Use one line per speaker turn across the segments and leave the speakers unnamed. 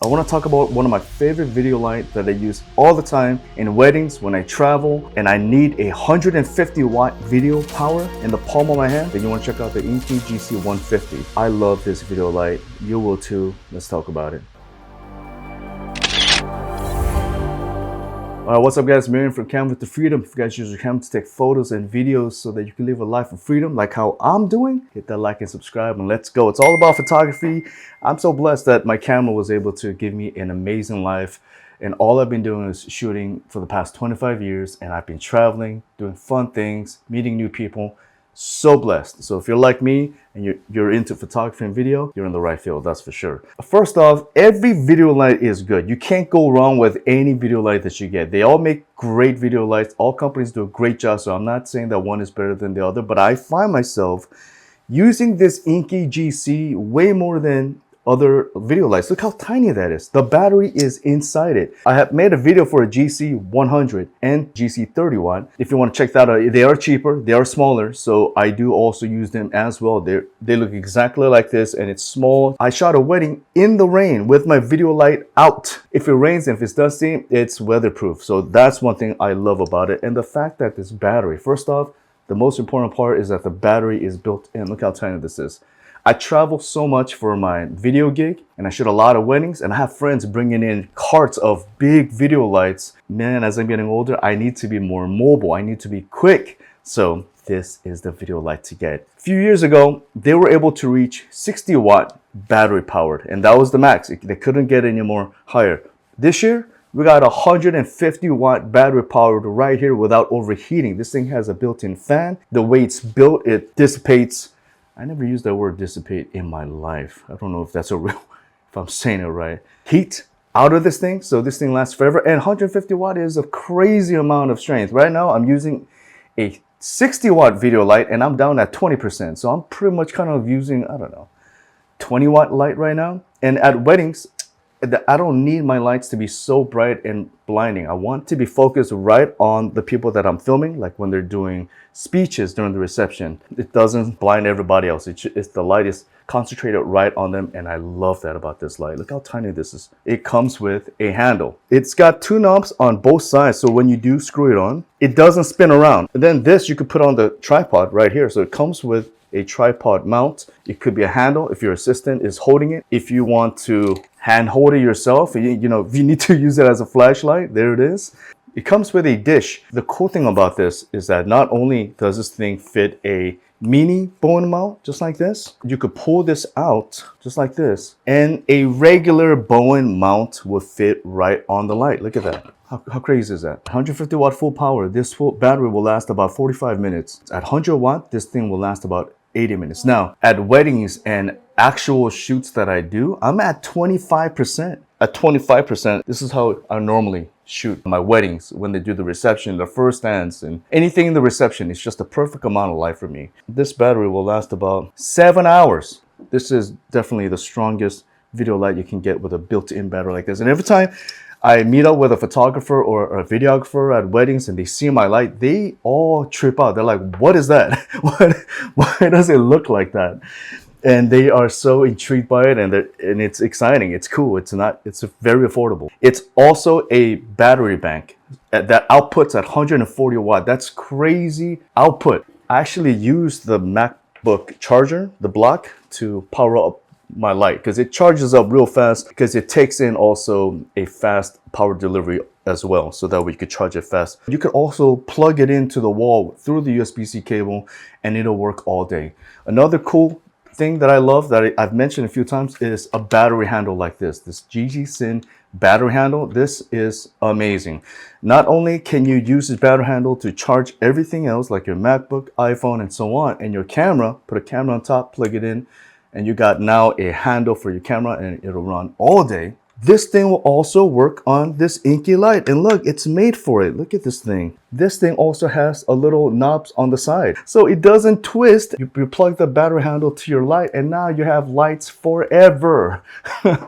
I want to talk about one of my favorite video lights that I use all the time in weddings, when I travel, and I need a 150 watt video power in the palm of my hand. Then you want to check out the Inkee GC150. I love this video light. You will too. Let's talk about it. What's up guys, Marion from Camera to Freedom. If you guys use your camera to take photos and videos so that you can live a life of freedom like how I'm doing, hit that like and subscribe and let's go. It's all about photography. I'm so blessed that my camera was able to give me an amazing life, and all I've been doing is shooting for the past 25 years, and I've been traveling, doing fun things, meeting new people. So blessed. So if you're like me and you're into photography and video, you're in the right field, that's for sure. First off, every video light is good. You can't go wrong with any video light that you get. They all make great video lights. All companies do a great job, so I'm not saying that one is better than the other, but I find myself using this Inkee GC way more than other video lights. Look how tiny that is. The battery is inside it. I have made a video for a GC100 and GC31. If you want to check that out, they are cheaper, they are smaller, so I do also use them as well. They look exactly like this, and it's small. I shot a wedding in the rain with my video light out. If it rains and if it's dusty, it's weatherproof. So that's one thing I love about it. And the fact that this battery, first off, the most important part is that the battery is built in. Look how tiny this is. I travel so much for my video gig, and I shoot a lot of weddings, and I have friends bringing in carts of big video lights. Man, as I'm getting older, I need to be more mobile. I need to be quick. So this is the video light to get. A few years ago, they were able to reach 60 watt battery powered, and that was the max. They couldn't get any more higher. This year, we got 150 watt battery powered right here without overheating. This thing has a built-in fan. The way it's built, it dissipates. I never used that word dissipate in my life. I don't know if that's a real, if I'm saying it right. Heat out of this thing, so this thing lasts forever. And 150 watt is a crazy amount of strength. Right now, I'm using a 60 watt video light, and I'm down at 20%. So I'm pretty much kind of using, I don't know, 20 watt light right now. And at weddings, I don't need my lights to be so bright and blinding. I want to be focused right on the people that I'm filming, like when they're doing speeches during the reception. It doesn't blind everybody else. It's the light is concentrated right on them, and I love that about this light. Look how tiny this is. It comes with a handle. It's got two knobs on both sides, so when you do screw it on, it doesn't spin around. And then this you could put on the tripod right here. So it comes with a tripod mount. It could be a handle if your assistant is holding it. If you want to hand hold it yourself, you know, if you need to use it as a flashlight, there it is. It comes with a dish. The cool thing about this is that not only does this thing fit a mini Bowens mount just like this, you could pull this out just like this, and a regular Bowens mount will fit right on the light. Look at that. How crazy is that? 150 watt full power. This full battery will last about 45 minutes. At 100 watt, this thing will last about 80 minutes. Now, at weddings and actual shoots that I do, I'm at 25%. At 25%, this is how I normally shoot my weddings when they do the reception, the first dance, and anything in the reception. It's just a perfect amount of light for me. This battery will last about 7 hours. This is definitely the strongest video light you can get with a built-in battery like this. And every time I meet up with a photographer or a videographer at weddings and they see my light, they all trip out. They're like, what is that? Why does it look like that? And they are so intrigued by it, and it's exciting. It's cool. It's very affordable. It's also a battery bank that outputs at 140 watt. That's crazy output. I actually use the MacBook charger, the block, to power up my light because it charges up real fast, because it takes in also a fast power delivery as well, so that we could charge it fast. You could also plug it into the wall through the USB-C cable, and it'll work all day. Another cool thing that I love that I've mentioned a few times is a battery handle like this GG battery handle. This is amazing. Not only can you use this battery handle to charge everything else like your MacBook, iPhone, and so on, and your camera, put a camera on top, plug it in, and you got now a handle for your camera, and it'll run all day. This thing will also work on this Inkee light, and look, it's made for it. Look at this thing. This thing also has a little knobs on the side, so it doesn't twist. You plug the battery handle to your light, and now you have lights forever.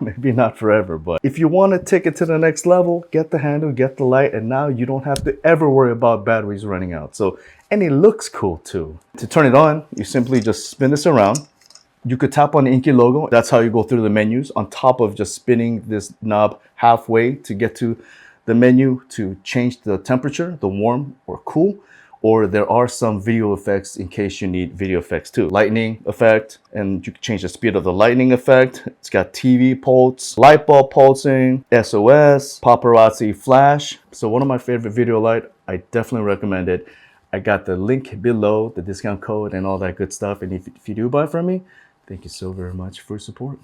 Maybe not forever, but if you want to take it to the next level, get the handle, get the light, and now you don't have to ever worry about batteries running out. So, and it looks cool too. To turn it on, you simply just spin this around. You could tap on the Inkee logo. That's how you go through the menus, on top of just spinning this knob halfway to get to the menu to change the temperature, the warm or cool. Or there are some video effects in case you need video effects too. Lightning effect, and you can change the speed of the lightning effect. It's got TV pulse, light bulb pulsing, SOS, paparazzi flash. So one of my favorite video light, I definitely recommend it. I got the link below, the discount code and all that good stuff. And if you do buy from me, thank you so very much for your support.